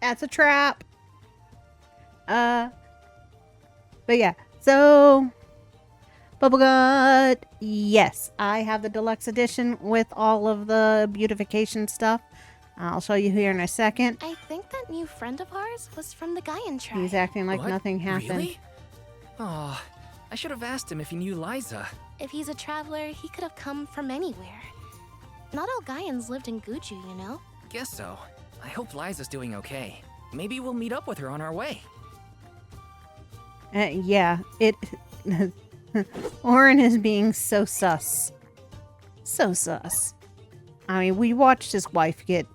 That's a trap. But yeah, so Bubblegut, yes, I have the deluxe edition with all of the beautification stuff. I'll show you here in a second. I think that new friend of ours was from the Gaian tribe. He's acting like What? nothing happened. Really? Oh, I should have asked him if he knew Liza. If he's a traveler, he could have come from anywhere. Not all Gaians lived in Guju, you know? Guess so. I hope Liza's doing okay. Maybe we'll meet up with her on our way. Yeah, it... Orin is being so sus. So sus. I mean, we watched his wife get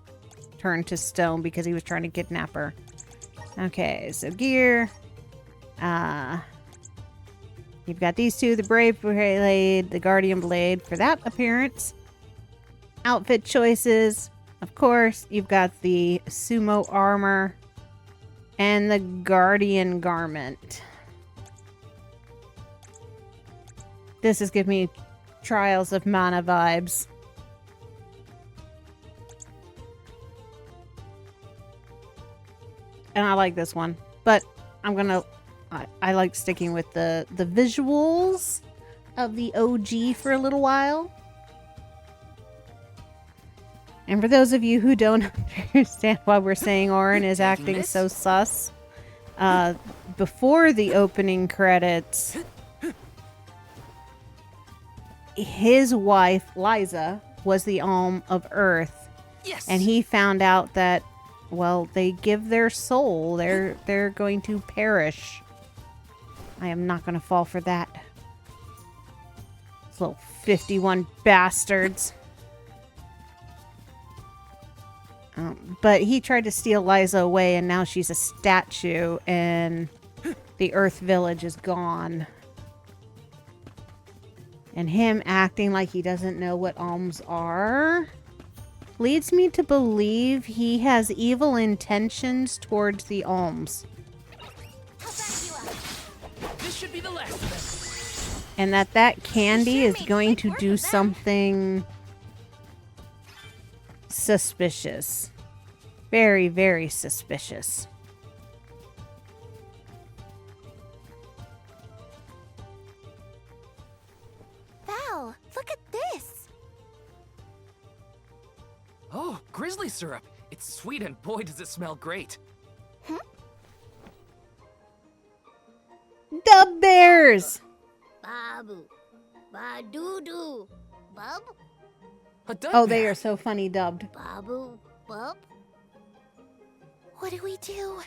turned to stone because he was trying to kidnap her. Okay, so gear. You've got these two, the Brave Blade, the Guardian Blade for that appearance. Outfit choices. Of course, you've got the Sumo Armor and the Guardian Garment. This is giving me Trials of Mana vibes. And I like this one. But I'm gonna... I like sticking with the visuals of the OG for a little while. And for those of you who don't understand why we're saying Orin is acting so sus, before the opening credits, his wife, Liza, was the Alm of Earth. Yes. And he found out that, well, they give their soul. They're going to perish. I am not going to fall for that. Those little 51 bastards. But he tried to steal Liza away, and now she's a statue, and the Earth Village is gone. And him acting like he doesn't know what alms are leads me to believe he has evil intentions towards the alms. This should be the last of them. And that candy is going to do something suspicious. Very, very suspicious. Val, look at this. Oh, grizzly syrup. It's sweet and boy does it smell great. Dub bears! Babu. Ba-doo-doo. Bub? A dub Oh, they bear. are so funny dubbed. Babu. Bub? What do we do?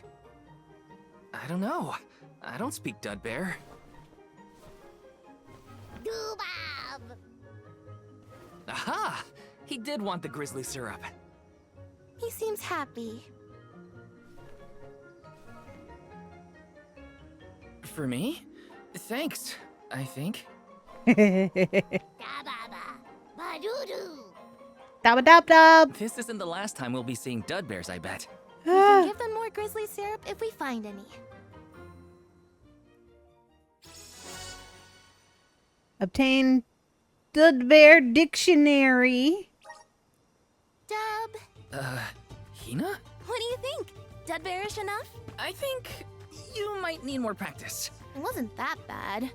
I don't know. I don't speak dud bear. Doo-bab. Aha! He did want the grizzly syrup. He seems happy. For me? Thanks, I think. Da-ba-ba. Ba-doo-doo. Dub dub dub! This isn't the last time we'll be seeing dud bears, I bet. We can give them more grizzly syrup if we find any. Obtain Dud Bear Dictionary. Dub, Hina? what do you think? Dud bearish enough? I think you might need more practice. It wasn't that bad.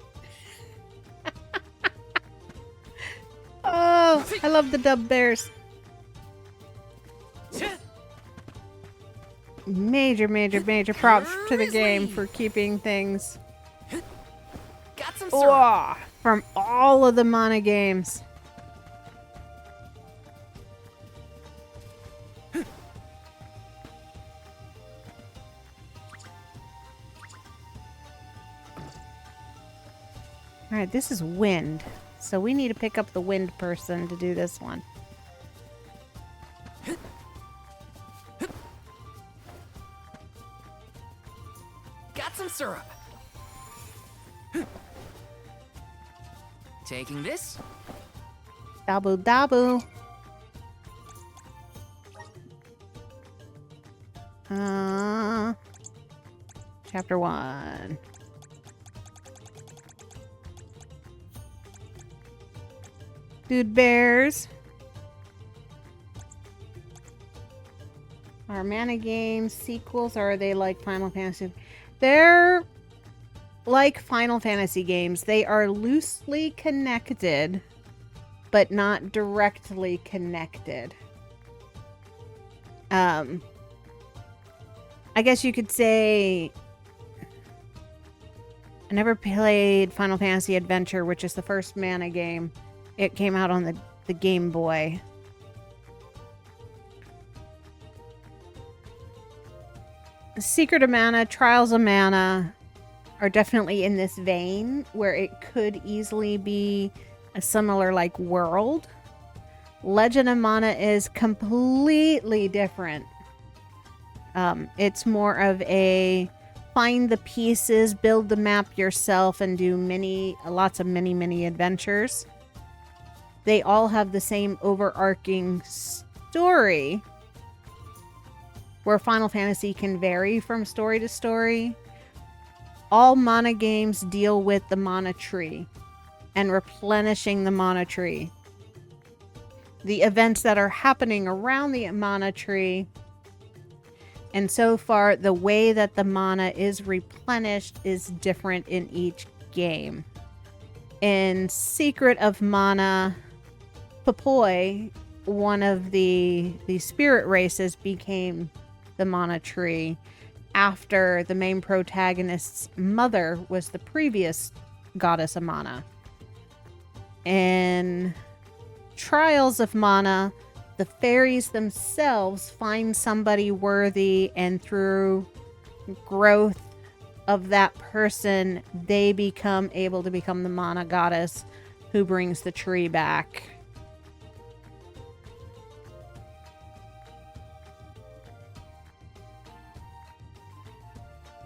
Oh, I love the dub bears. Major, major, major props to the game for keeping things Got some syrup. from all of the Mana games. Alright, this is wind. So we need to pick up the wind person to do this one. Got some syrup. Taking this. Dabu dabu. Chapter 1. Dude bears. Are mana games sequels, or are they like Final Fantasy? They're like Final Fantasy games. They are loosely connected, but not directly connected. I guess you could say I never played Final Fantasy Adventure, which is the first mana game. It came out on the Game Boy. Secret of Mana, Trials of Mana are definitely in this vein where it could easily be a similar like world. Legend of Mana is completely different. It's more of a find the pieces, build the map yourself, and do lots of many adventures. They all have the same overarching story, where Final Fantasy can vary from story to story. All mana games deal with the mana tree and replenishing the mana tree. The events that are happening around the mana tree, and so far the way that the mana is replenished is different in each game. In Secret of Mana, Popoi, one of the spirit races, became the mana tree after the main protagonist's mother was the previous goddess of mana. In Trials of Mana, the fairies themselves find somebody worthy, and through growth of that person, they become able to become the mana goddess who brings the tree back.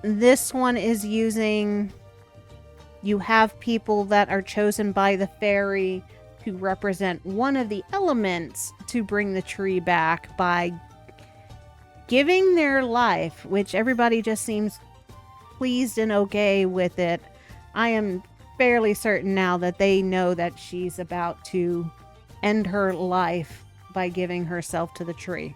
This one is using, you have people that are chosen by the fairy to represent one of the elements to bring the tree back by giving their life, which everybody just seems pleased and okay with it. I am fairly certain now that they know that she's about to end her life by giving herself to the tree.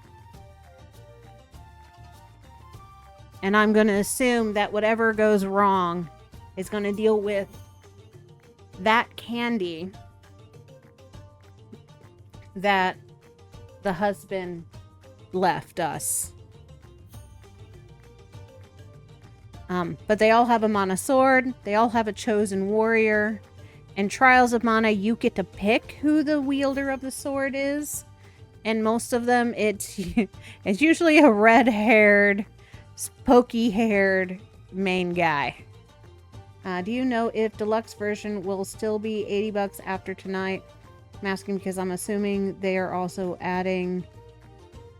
And I'm going to assume that whatever goes wrong is going to deal with that candy that the husband left us. But they all have a mana sword. They all have a chosen warrior. In Trials of Mana, you get to pick who the wielder of the sword is. And most of them, it's usually a red-haired, pokey-haired main guy. Do you know if deluxe version will still be $80 after tonight? I'm asking because I'm assuming they are also adding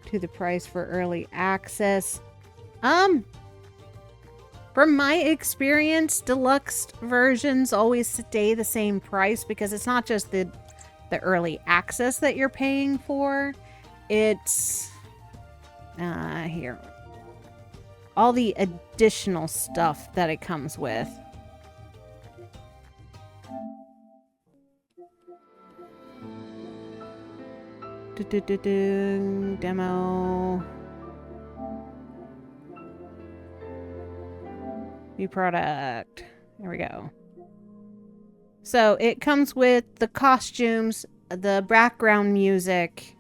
to the price for early access. From my experience, deluxe versions always stay the same price because it's not just the early access that you're paying for. It's here. All the additional stuff that it comes with. Demo. New product. There we go. So it comes with the costumes, the background music,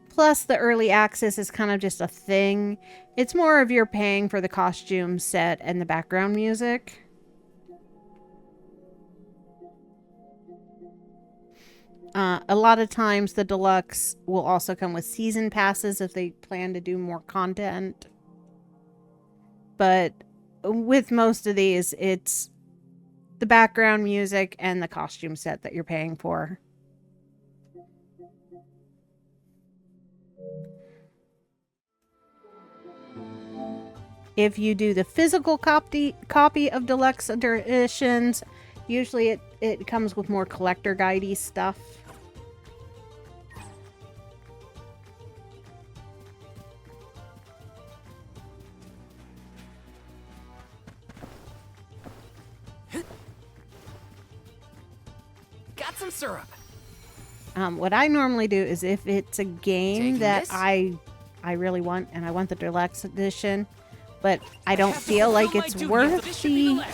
plus the early access is kind of just a thing. It's more of you're paying for the costume set and the background music. A lot of times the deluxe will also come with season passes if they plan to do more content. But with most of these, it's the background music and the costume set that you're paying for. If you do the physical copy of deluxe editions, usually it comes with more collector guidey stuff. Got some syrup. What I normally do is if it's a game that I I really want, and I want the deluxe edition, but I don't feel like it's worth the...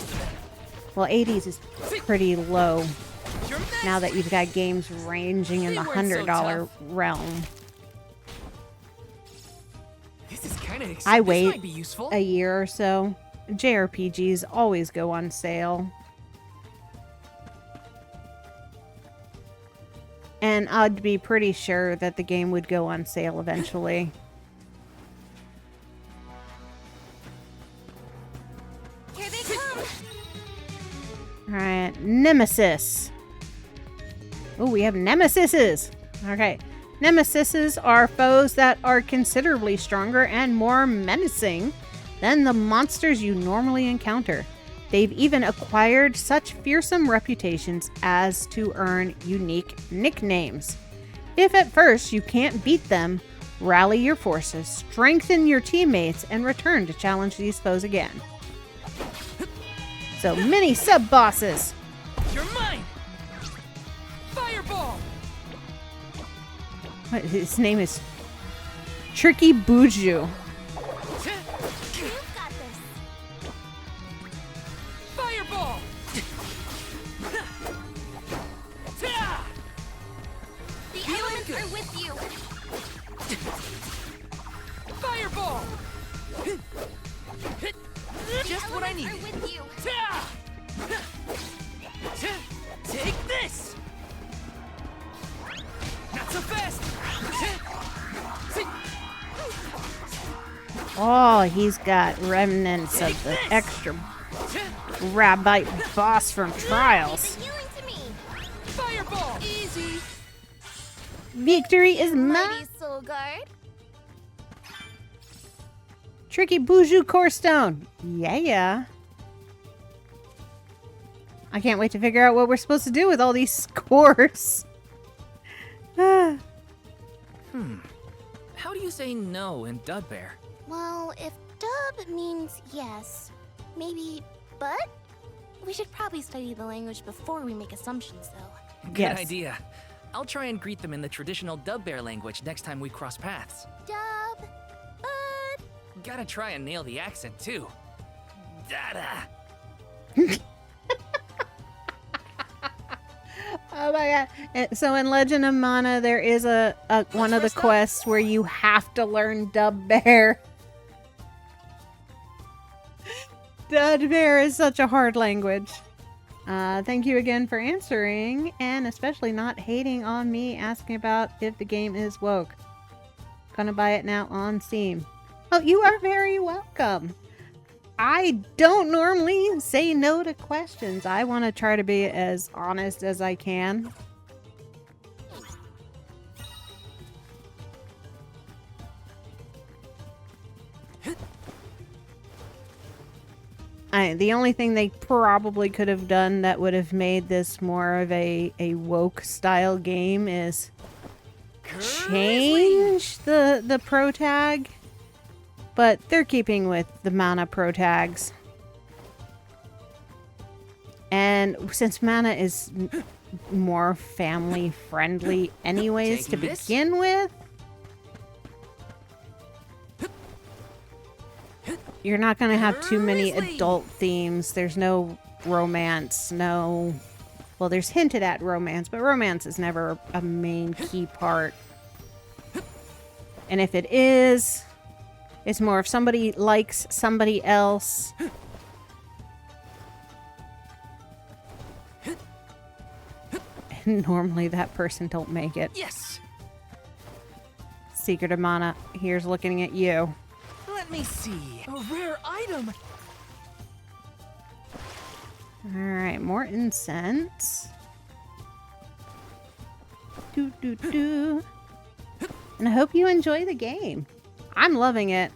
Well, 80s is pretty low now that you've got games ranging in the $100 realm. This is kind of exciting. I wait a year or so. JRPGs always go on sale. And I'd be pretty sure that the game would go on sale eventually. Here they come. Alright, Nemesis. Oh, we have Nemesises. Okay. Nemesises are foes that are considerably stronger and more menacing than the monsters you normally encounter. They've even acquired such fearsome reputations as to earn unique nicknames. If at first you can't beat them, rally your forces, strengthen your teammates, and return to challenge these foes again. So, mini sub-bosses. You're mine! Fireball! What, his name is Tricky Buju. You've got this. Fireball! The elements are with you. Fireball! Just what I The needed. elements are with you. Take this! Not so fast! Oh, he's got remnants of the extra Rabite boss from Trials. The healing to me. Fireball! Easy! Victory is mine. Mighty Soul Guard. Tricky Buju Core Stone. Yeah. I can't wait to figure out what we're supposed to do with all these scores. How do you say no in Dudbear? Well, if dub means yes, maybe but? We should probably study the language before we make assumptions, though. Good Yes. idea. I'll try and greet them in the traditional Dudbear language next time we cross paths. Dub, bud. Gotta try and nail the accent, too. Dada! Oh my god. So in Legend of Mana, there is a one of the quests where you have to learn Dubbear. Dubbear is such a hard language. Thank you again for answering, and especially not hating on me asking about if the game is woke. Gonna buy it now on Steam. Oh, you are very welcome. I don't normally say no to questions. I want to try to be as honest as I can. The only thing they probably could have done that would have made this more of a woke style game is change the pro tag. But they're keeping with the Mana pro tags. And since Mana is more family friendly anyways to begin with, you're not going to have too many adult themes. There's no romance, no... Well, there's hinted at romance, but romance is never a main key part. And if it is... It's more if somebody likes somebody else. And normally that person don't make it. Yes! Secret of Mana, here's looking at you. Let me see. A rare item! Alright, more incense. And I hope you enjoy the game. I'm loving it.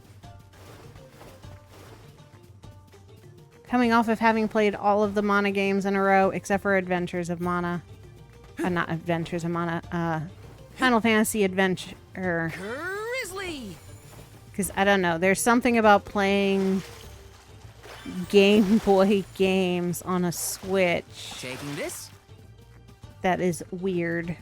Coming off of having played all of the Mana games in a row, except for Adventures of Mana. Not Adventures of Mana. Final Fantasy Adventure. Grizzly! Because, I don't know, there's something about playing Game Boy games on a Switch Taking this? that is weird.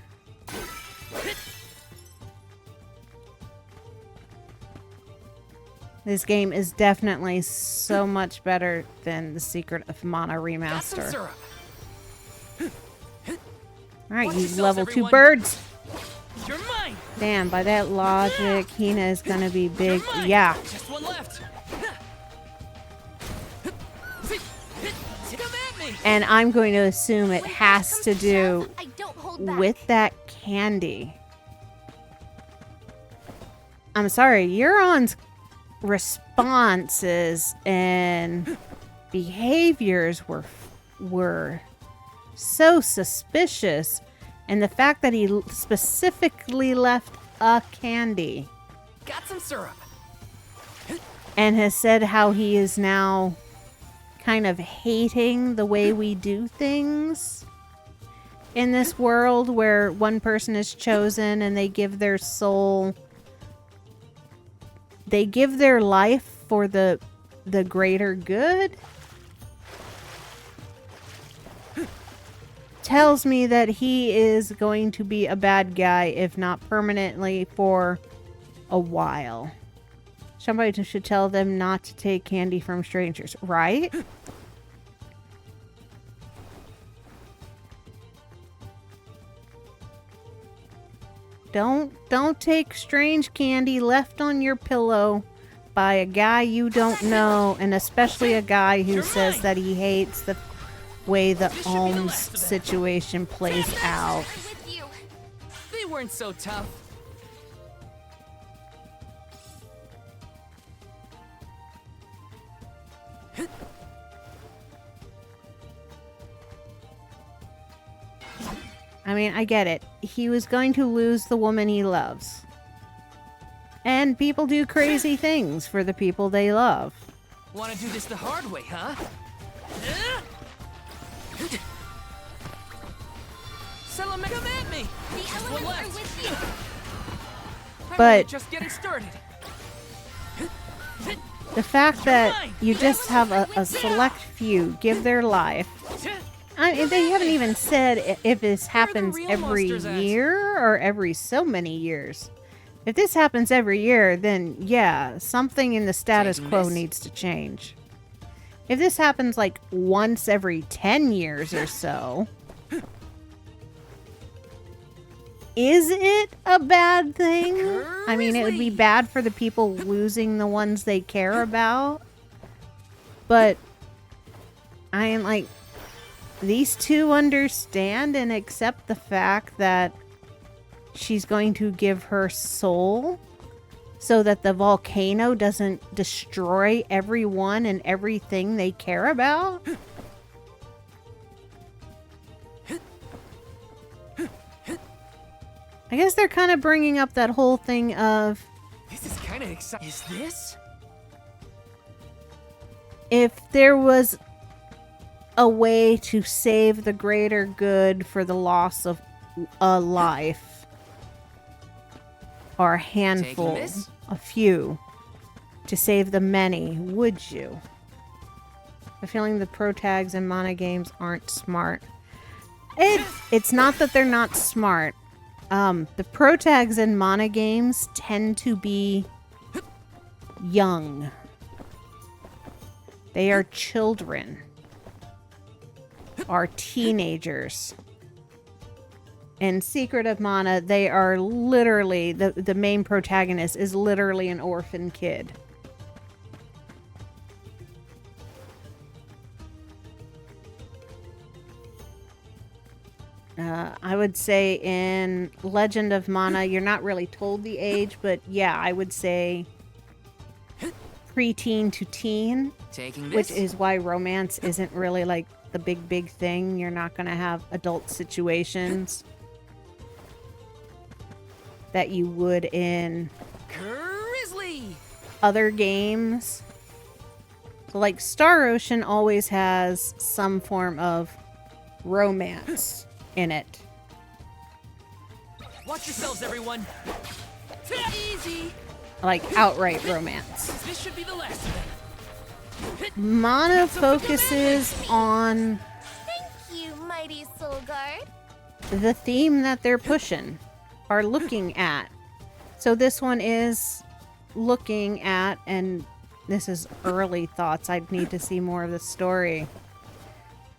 This game is definitely so much better than the Secret of Mana Got some remaster. syrup. Alright, Watch you yourselves, level 2 everyone. birds. You're mine. Damn, by that logic, Hina is gonna be big. You're mine. Yeah. Just one left. Come at me. And I'm going to assume it has to do I don't hold back. with that candy. I'm sorry, Euron's responses and behaviors were so suspicious, and the fact that he specifically left a candy Got some syrup. and has said how he is now kind of hating the way we do things in this world where one person is chosen and they give their soul, they give their life for the greater good, tells me that he is going to be a bad guy, if not permanently, for a while. Somebody should tell them not to take candy from strangers, right? Don't take strange candy left on your pillow by a guy you don't know, and especially a guy who says that he hates the way the alms situation plays out. I'm with you. They weren't so tough. I mean, I get it. He was going to lose the woman he loves. And people do crazy things for the people they love. Want to do this the hard way, huh? Salamé, come at me. The Just elements one are left. with you. I'm But- only just getting started. The fact that you just have a select few give their life. I mean, they haven't even said if this happens real every monsters at? year or every so many years. If this happens every year, then yeah, something in the status Taking quo this? needs to change. If this happens like once every 10 years or so, is it a bad thing? I mean, it would be Grizzly. bad for the people losing the ones they care about. But I am like, these two understand and accept the fact that she's going to give her soul so that the volcano doesn't destroy everyone and everything they care about. I guess they're kind of bringing up that whole thing of This is kind of exciting. Is this? if there was a way to save the greater good for the loss of a life or a handful, Taking this? a few, to save the many, would you? I'm feeling the pro tags in Mana games aren't smart. It's not that they're not smart. The pro tags in Mana games tend to be young. They are children. Are teenagers. In Secret of Mana, they are literally, the main protagonist is literally an orphan kid. I would say in Legend of Mana, you're not really told the age, but yeah, I would say preteen to teen, Taking this? which is why romance isn't really like the big thing. You're not going to have adult situations that you would in Grizzly. other games. So like Star Ocean always has some form of romance in it. Watch yourselves, everyone. Easy. Like outright romance. This should be the last of them. Mana focuses on Thank you, mighty soul guard. the theme that they're pushing, are looking at. So this one is looking at and this is early thoughts. I'd need to see more of the story.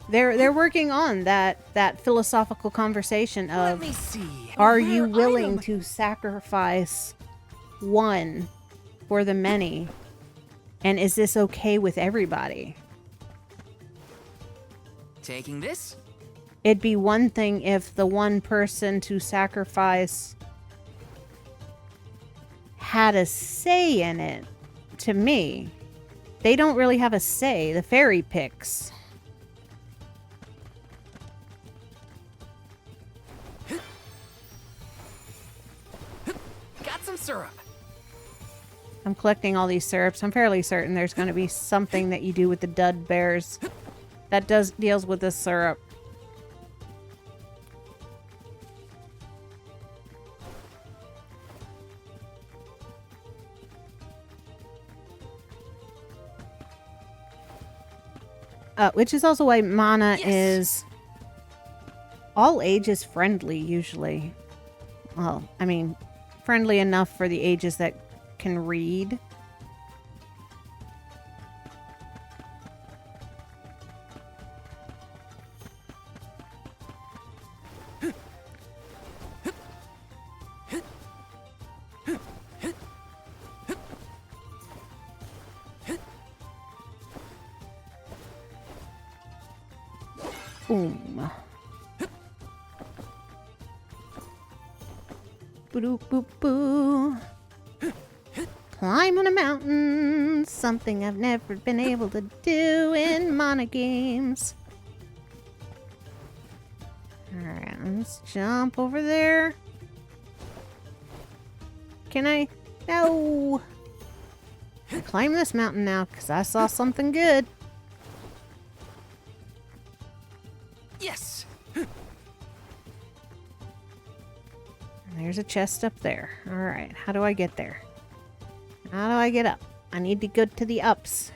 They're working on that philosophical conversation Let of, me see. are A you rare willing item. to sacrifice one for the many? And is this okay with everybody? Taking this? It'd be one thing if the one person to sacrifice had a say in it. To me, they don't really have a say. The fairy picks. Got some syrup. I'm collecting all these syrups. I'm fairly certain there's going to be something that you do with the dud bears that deals with the syrup. Which is also why Mana is all ages friendly, usually. Well, I mean, friendly enough for the ages that can read. Boom. Boo boo boo. Climbing a mountain, something I've never been able to do in Mana games. Alright, let's jump over there. Can I? No! I climb this mountain now because I saw something good. Yes. There's a chest up there. Alright, how do I get there? How do I get up? I need to go to the ups.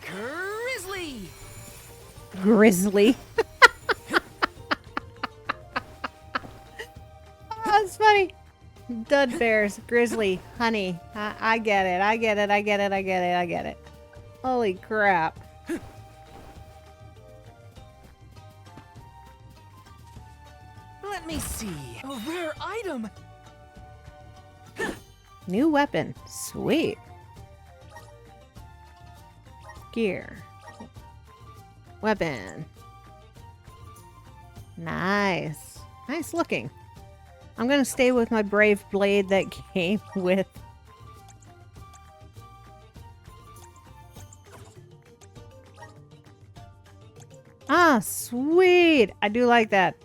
Grizzly. Grizzly. Oh, that's funny. Dud bears, grizzly, honey. I get it. I get it. I get it. I get it. I get it. Holy crap. Let me see. A rare item. New weapon. Sweet. Gear. Weapon. Nice. Nice looking. I'm going to stay with my brave blade that came with. Ah, sweet. I do like that.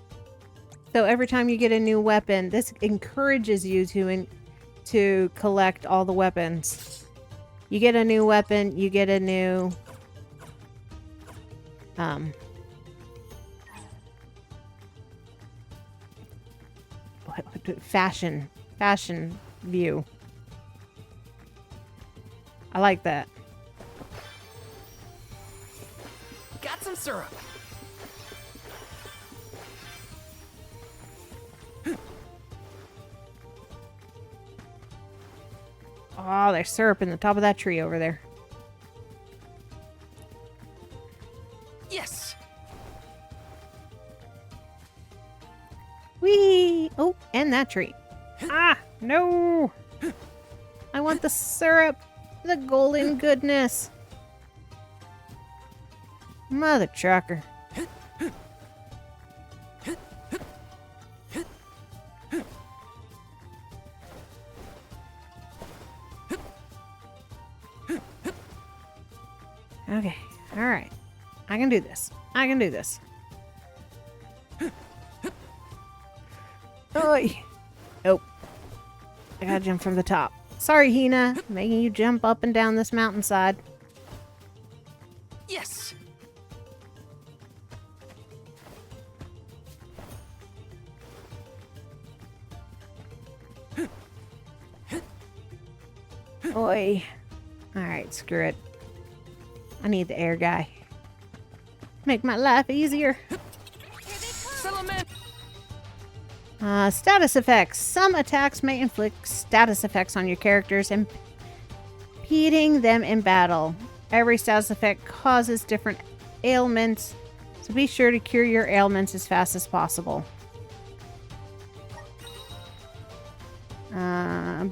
So every time you get a new weapon, this encourages you to collect all the weapons. You get a new weapon, you get a new fashion view. I like that. Got some syrup. Oh, there's syrup in the top of that tree over there. Yes. Whee! Oh, and that tree. Ah, no! I want the syrup. The golden goodness. Mother trucker. Okay, alright. I can do this. I can do this. Oi! Nope. I gotta jump from the top. Sorry, Hina. Making you jump up and down this mountainside. Yes. Oi. Alright, screw it. I need the air guy. Make my life easier. Settlement. Status effects. Some attacks may inflict status effects on your characters, impeding them in battle. Every status effect causes different ailments, so be sure to cure your ailments as fast as possible.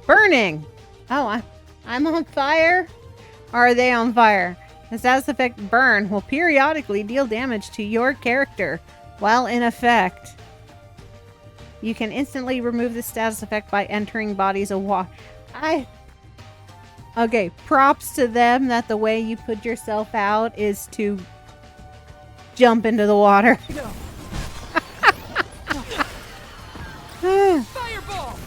Burning. Oh, I'm on fire? Or are they on fire? The status effect burn will periodically deal damage to your character while in effect. You can instantly remove the status effect by entering bodies of water. Okay, props to them that the way you put yourself out is to jump into the water. Fireball!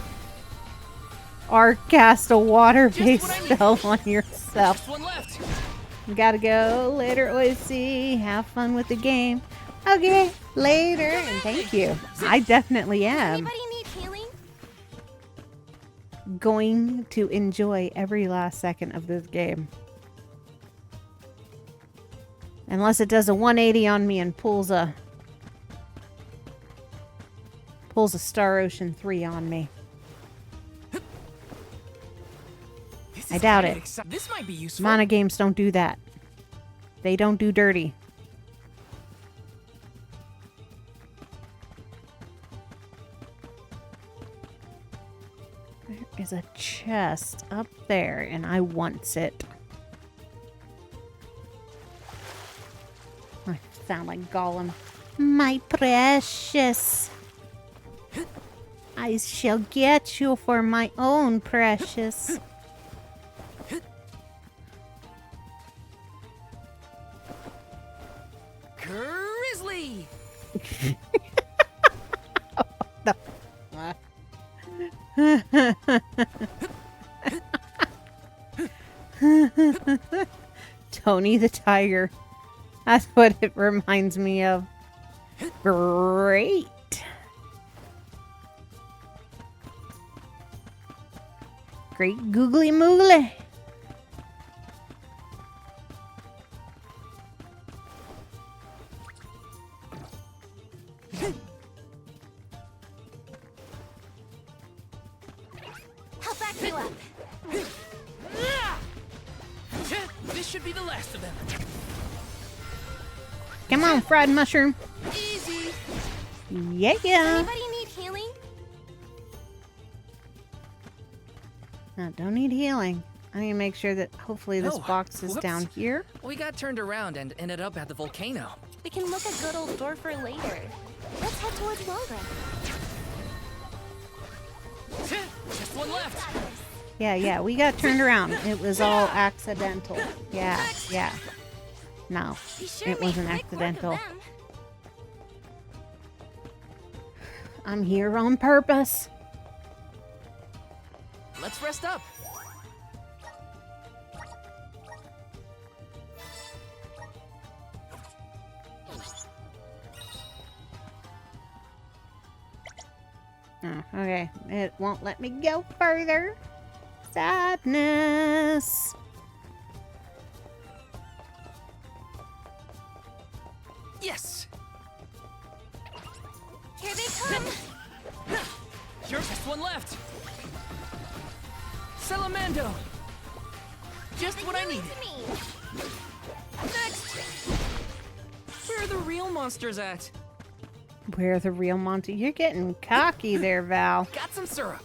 Or cast a water-based spell on yourself. Just one left. Gotta go. Later, OiSi. Have fun with the game. Okay, later, and thank you. I definitely am Anybody need healing? going to enjoy every last second of this game. Unless it does a 180 on me and pulls a Star Ocean 3 on me. I doubt it. This might be useful. Mana games don't do that. They don't do dirty. There is a chest up there, and I wants it. I sound like Gollum. My precious. I shall get you for my own precious. Grizzly! Tony the Tiger. That's what it reminds me of. Great. Great googly moogly. I'll back you up. This should be the last of them. Come on, fried mushroom. Easy. Yeah. Anybody need healing? No, don't need healing. I need to make sure that hopefully this Oh, box is whoops. down here. We got turned around and ended up at the volcano. We can look at good old door for later. Let's head towards Walgreens. Just one left. Yeah, we got turned around. It was all accidental. Yeah. No, We sure it made wasn't quick work of accidental. them. I'm here on purpose. Let's rest up. Oh, okay, it won't let me go further. Sadness. Yes. Here they come. You're just one left. Salamando. Just what I Give it needed. to me. Next. Where are the real monsters at? Where are the real Monty? You're getting cocky there, Val. Got some syrup.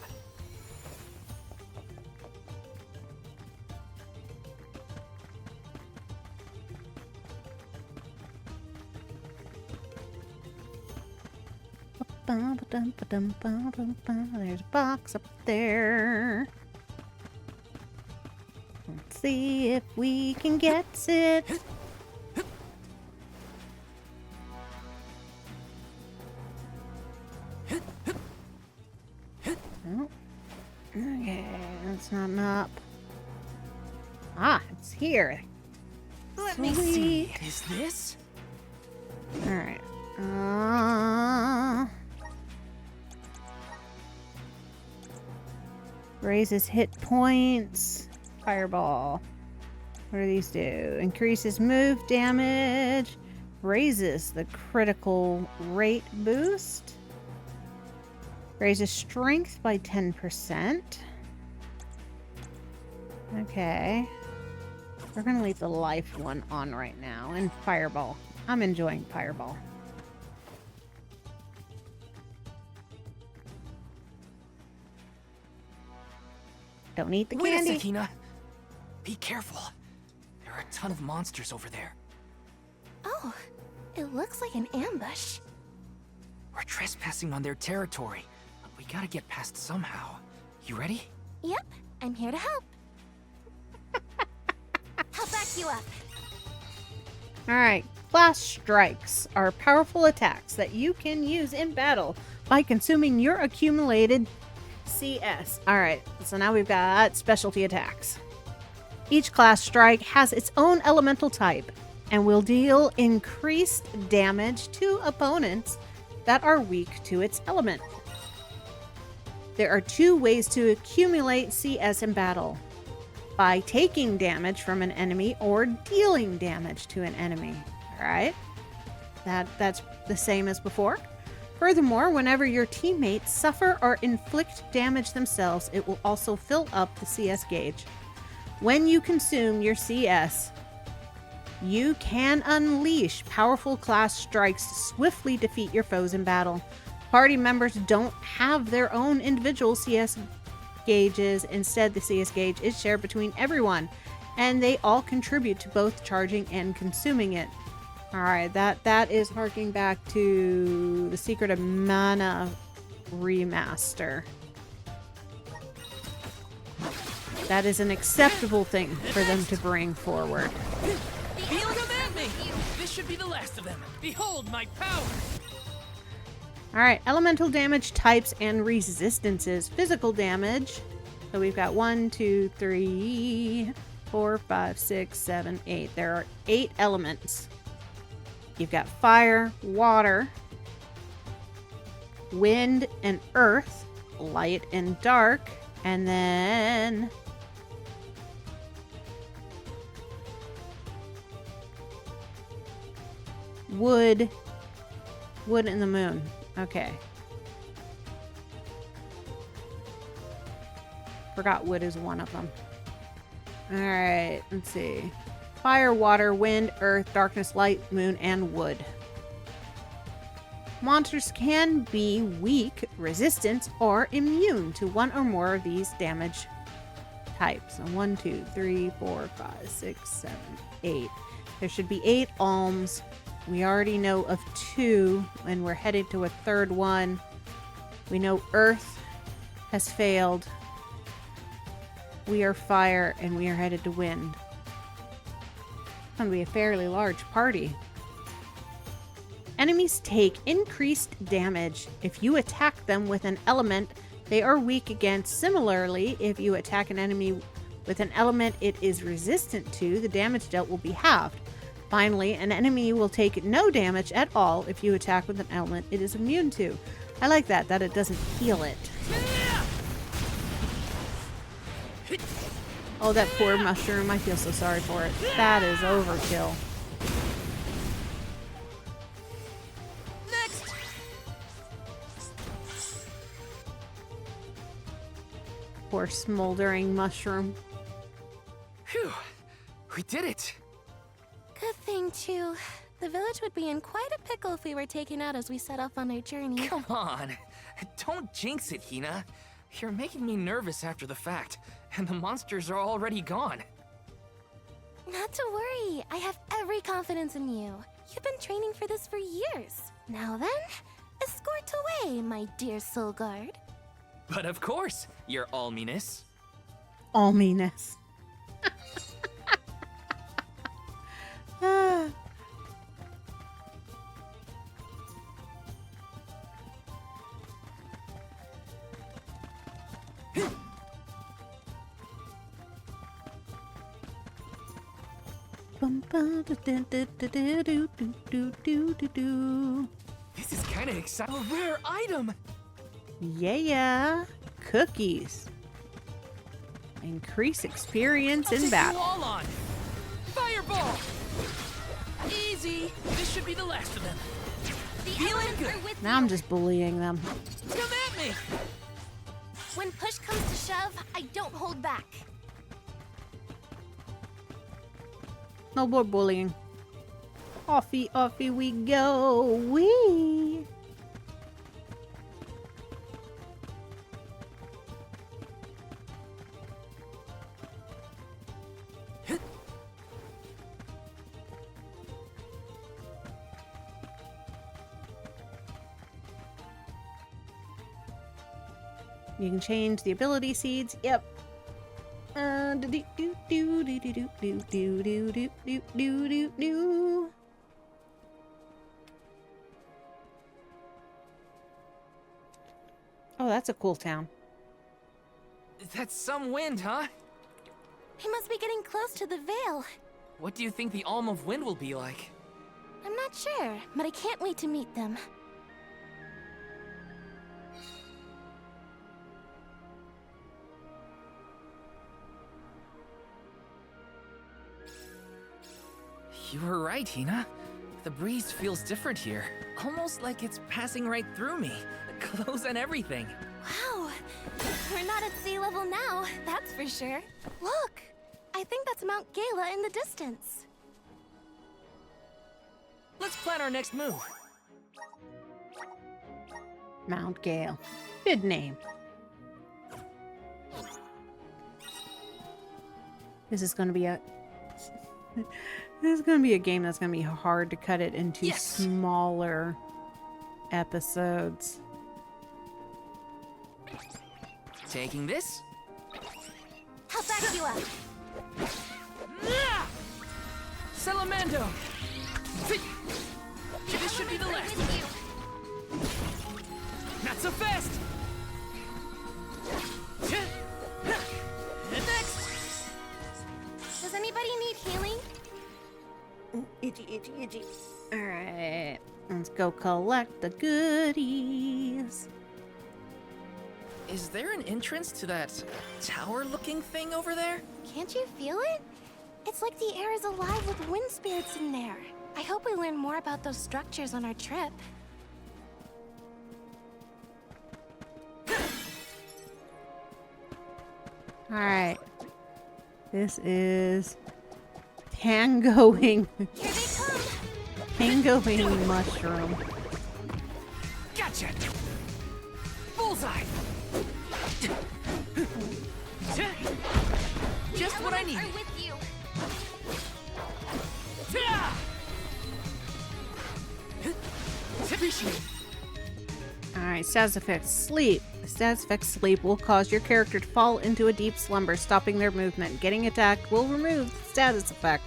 There's a box up there. Let's see if we can get it. Oh. Okay, that's not up. Ah, it's here. Let me see. Is this? Alright. Raises hit points. Fireball. What do these do? Increases move damage. Raises the critical rate boost. Raises strength by 10%. Okay. We're gonna leave the life one on right now. And Fireball. I'm enjoying Fireball. Don't eat the candy. Wait a sec, Hina. Be careful. There are a ton of monsters over there. Oh, it looks like an ambush. We're trespassing on their territory, but we gotta get past somehow. You ready? Yep, I'm here to help. I'll back you up. Alright, class strikes are powerful attacks that you can use in battle by consuming your accumulated CS. Alright, so now we've got specialty attacks. Each class strike has its own elemental type and will deal increased damage to opponents that are weak to its element. There are 2 ways to accumulate CS in battle: by taking damage from an enemy or dealing damage to an enemy. Alright? That's the same as before. Furthermore, whenever your teammates suffer or inflict damage themselves, it will also fill up the CS gauge. When you consume your CS, you can unleash powerful class strikes to swiftly defeat your foes in battle. Party members don't have their own individual CS gauges. Instead, the CS gauge is shared between everyone, and they all contribute to both charging and consuming it. Alright, that is harking back to the Secret of Mana remaster. That is an acceptable thing for them to bring forward. Feel them at me! This should be the last of them. Behold my power! Alright, elemental damage types and resistances. Physical damage. So we've got 1, 2, 3, 4, 5, 6, 7, 8. There are 8 elements. You've got fire, water, wind and earth, light and dark, and then wood and the moon. Okay. Forgot wood is one of them. Alright, let's see. Fire, water, wind, earth, darkness, light, moon, and wood. Monsters can be weak, resistant, or immune to one or more of these damage types. So 1, 2, 3, 4, 5, 6, 7, 8. There should be 8 alms. We already know of 2, and we're headed to a 3rd one. We know earth has failed. We are fire, and we are headed to wind. It's going to be a fairly large party. Enemies take increased damage if you attack them with an element they are weak against. Similarly, if you attack an enemy with an element it is resistant to, the damage dealt will be halved. Finally, an enemy will take no damage at all if you attack with an element it is immune to. I like that it doesn't heal it. Oh, that poor mushroom. I feel so sorry for it. That is overkill. Next! Poor smoldering mushroom. Phew! We did it! Good thing, too. The village would be in quite a pickle if we were taken out as we set off on our journey. Come on! Don't jinx it, Hina. You're making me nervous after the fact, and the monsters are already gone. Not to worry. I have every confidence in you. You've been training for this for years. Now then, escort away, my dear soul guard. But of course, your alminess. Alminess. Ah. This is kind of exciting. A rare item! Yeah. Cookies. Increase experience I'll in take battle. you all on. Fireball! Easy! This should be the last of them. The Feeling elements good. are with Now I'm just bullying them. Come at me! When push comes to shove, I don't hold back. No more bullying. Offy, offy we go. Wee. You can change the ability seeds. Yep. Oh, that's a cool town. That's some wind, huh? I must be getting close to the Veil. What do you think the Alm of Wind will be like? I'm not sure, but I can't wait to meet them. You were right, Hina. The breeze feels different here. Almost like it's passing right through me. Clothes and everything. Wow, we're not at sea level now, that's for sure. Look, I think that's Mount Gala in the distance. Let's plan our next move. Mount Gale. Good name. This is going to be a... This is going to be a game that's going to be hard to cut it into smaller episodes. Taking this. I'll back you up. Salamando! This should be the last. Not so fast! Next! Does anybody need healing? Itchy, itchy, itchy. Alright. Let's go collect the goodies. Is there an entrance to that tower-looking thing over there? Can't you feel it? It's like the air is alive with wind spirits in there. I hope we learn more about those structures on our trip. Alright. This is tangoing. Here they come! Tangoing mushroom. Gotcha! Bullseye! Just what I need. Are with you. Appreciate. Alright, status effect sleep. The status effect sleep will cause your character to fall into a deep slumber, stopping their movement. Getting attacked will remove the status effect.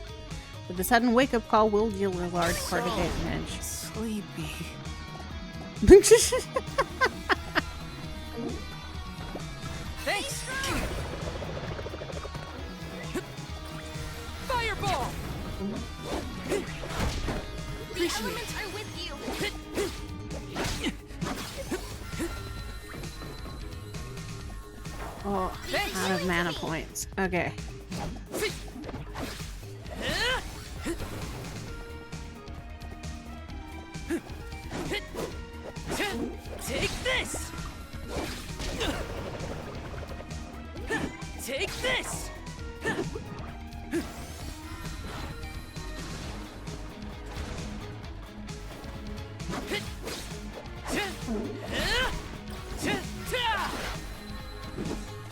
But the sudden wake-up call will deal a large part of damage. Sleepy. Thanks. Fireball. The elements are with you. Oh, out of mana points. Okay. Take this! Take this!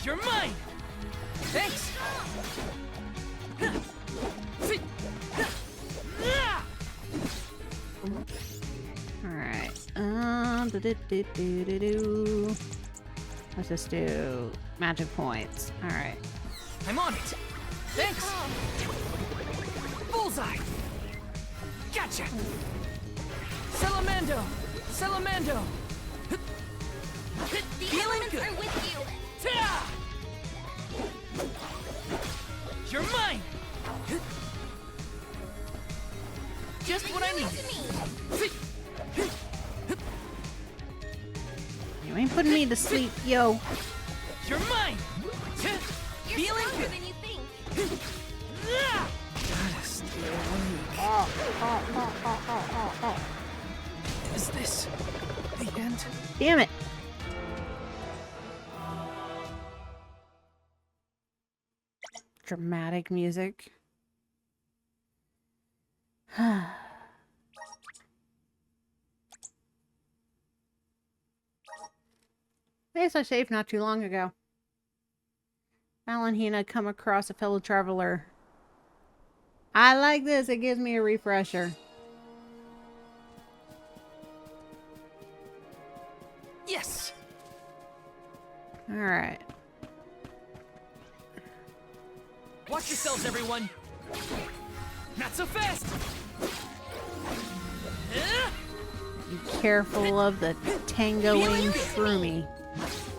You're mine! Thanks! Alright. Let's just do magic points. Alright. I'm on it! Thanks! Bullseye! Gotcha! Salamando! Salamando! The Feeling elements good! are with you. You're mine! Just what I To need. me. You ain't putting me to sleep, yo. You're mine! You're Feeling stronger good! than you think. Gotta stay awake. Is this the end? Damn it. dramatic music. Yes, I saved not too long ago. Valentina come across a fellow traveler. I like this. It gives me a refresher. Yes. All right. Watch yourselves, everyone. Not so fast. Be careful of the tangoing shroomy.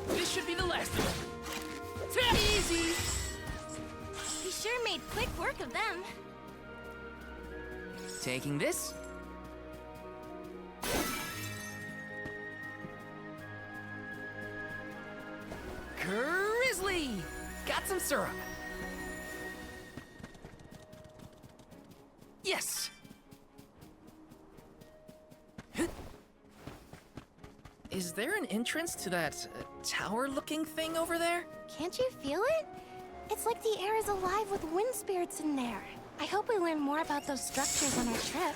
This should be the last of them. Easy. We sure made quick work of them. Taking this. Grizzly! Got some syrup. Yes! Is there an entrance to that tower-looking thing over there? Can't you feel it? It's like the air is alive with wind spirits in there. I hope we learn more about those structures on our trip.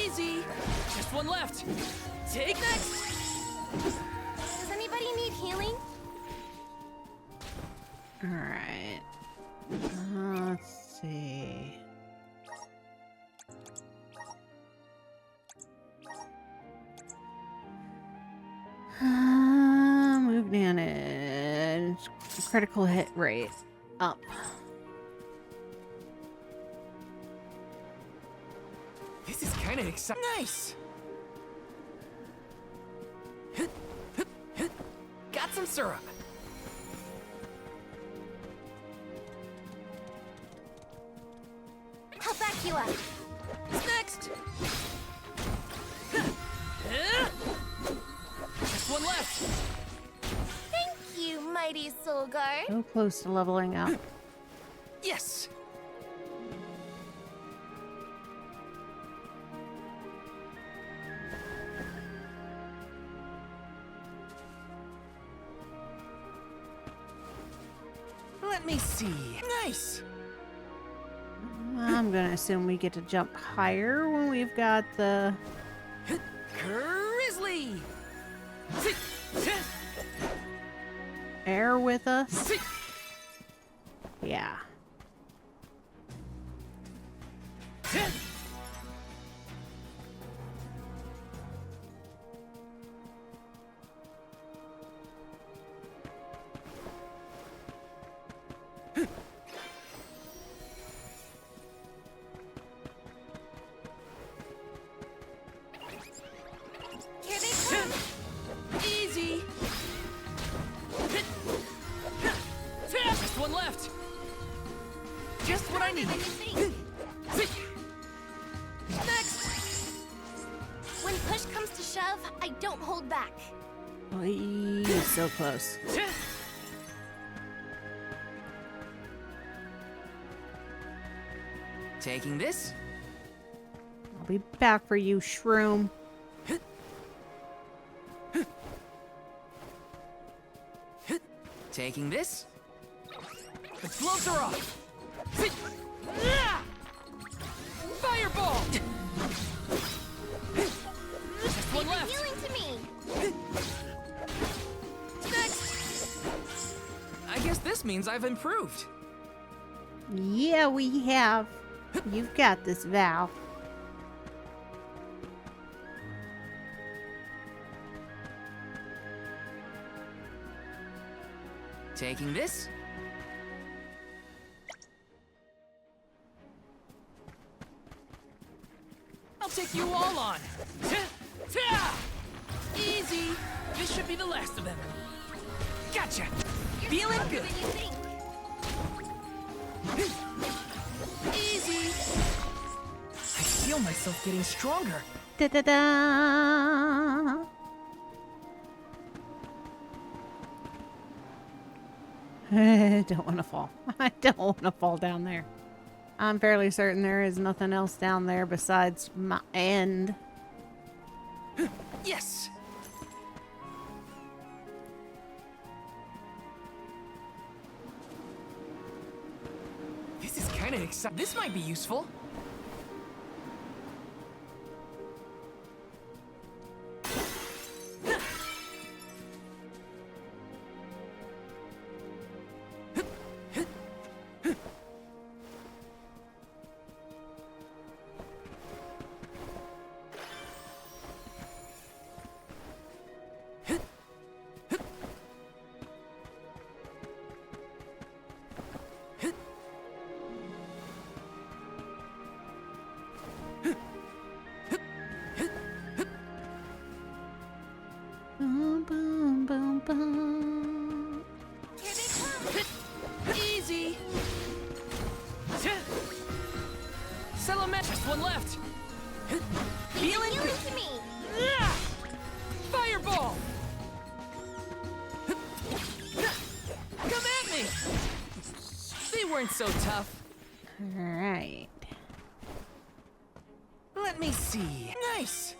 Easy! Just one left. Take next! Does anybody need healing? Alright. Let's see. Move damage. Critical hit rate. Up. This is kind of exciting. Nice! Got some syrup. I'll back you up. What's next? Just one left. Thank you, mighty soul guard. So close to leveling up. Yes! Let me see. Nice! I'm gonna assume we get to jump higher when we've got the Grizzly! air with us. Yeah. Here they come. Easy! Just one left. Just what I need. Than you think. Next! When push comes to shove, I don't hold back. Oy, so close. Taking this. I'll be back for you, shroom. Taking this. The gloves are off. Fireball! Just one left. Healing to me. Next. I guess this means I've improved. Yeah, we have. You've got this, Val. Taking this. I'll take you all on. Easy. This should be the last of them. Gotcha. Feeling good. Than you think. Easy. I feel myself getting stronger. Da-da-da! I don't want to fall. I don't want to fall down there. I'm fairly certain there is nothing else down there besides my end. Yes. kind of excited. This might be useful. Boom, boom, boom, boom. Here they come. Easy. Settlement. Just one left. Feeling Healing good. to me. Fireball. Come at me. They weren't so tough. All right. Let me see. Nice.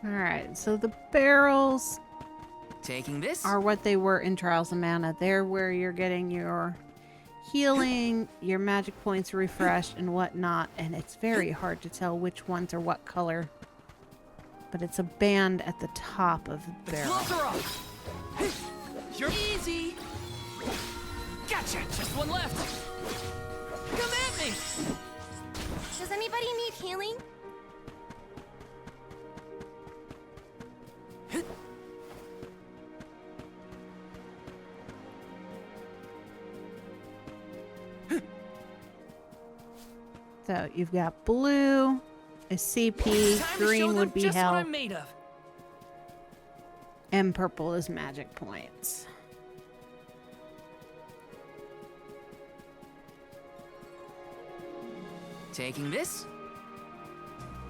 All right. So the barrels Taking this. are what they were in Trials of Mana. They're where you're getting your healing, your magic points refreshed, and whatnot. And it's very hard to tell which ones are what color. But it's a band at the top of the barrel. Gloves are off. You're easy. Gotcha. Just one left. Come at me. Does anybody need healing? So you've got blue, a CP, Time to show green them would be just what health, I'm made of. and purple is magic points. Taking this.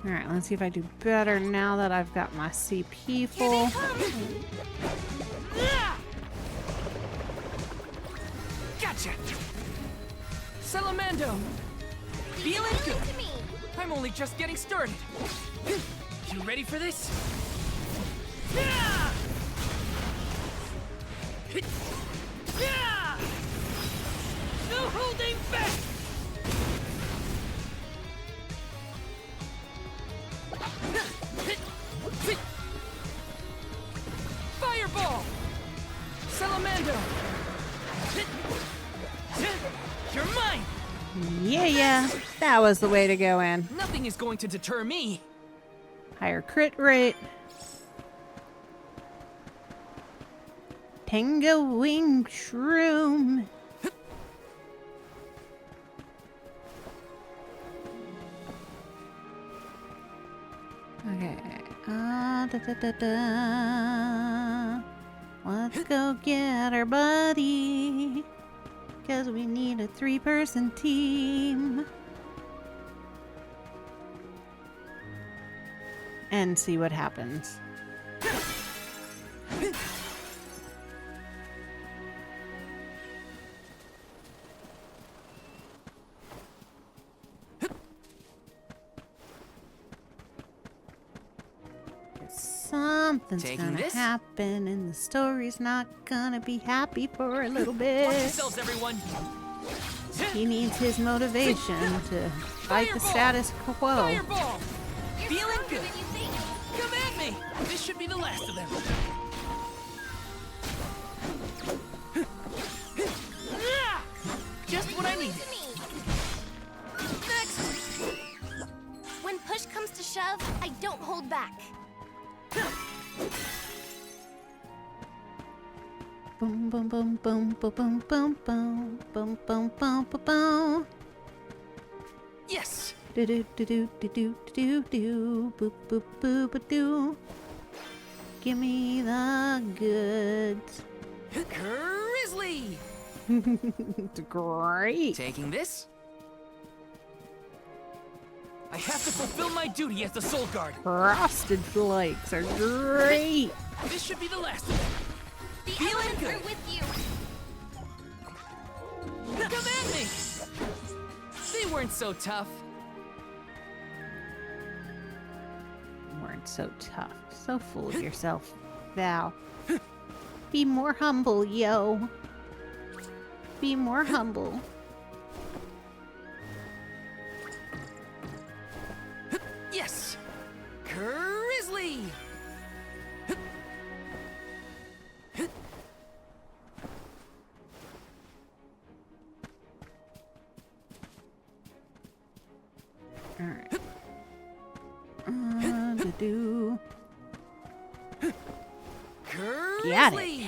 All right, let's see if I do better now that I've got my CP Here full. they come. Gotcha. Salamando. Feeling Healing good. to me. I'm only just getting started. You ready for this? No holding back! Fireball! Salamando! You're mine! Yeah, that was the way to go in. Nothing is going to deter me. Higher crit rate. Tango wing shroom. Okay. Da. Let's go get our buddy. Because we need a 3-person team. And see what happens. Something's Taking gonna this? happen and the story's not gonna be happy for a little Watch bit. yourselves, everyone. He needs his motivation to fight the status quo. Fireball! Feeling Stronger good. than you think. Come at me! This should be the last of them. Just what I Healing needed. to me. Next! When push comes to shove, I don't hold back. Boom, boom, boom, boom, boom, boom, boom, boom, boom, boom, boom, boom, boom. Yes! Do do do do do do do do boop boop boop boop do. Give me the goods. Grizzly! It's great. Taking this? I have to fulfill my duty as the Soul Guard. Frosted flakes are great. This should be the last of them. The Feeling elements good. are with you. Come at me! They weren't so tough. not so tough. So full of yourself, Val. Be more humble, yo. Be more humble. Yes! Grizzly! Alright. Do-do. Got it.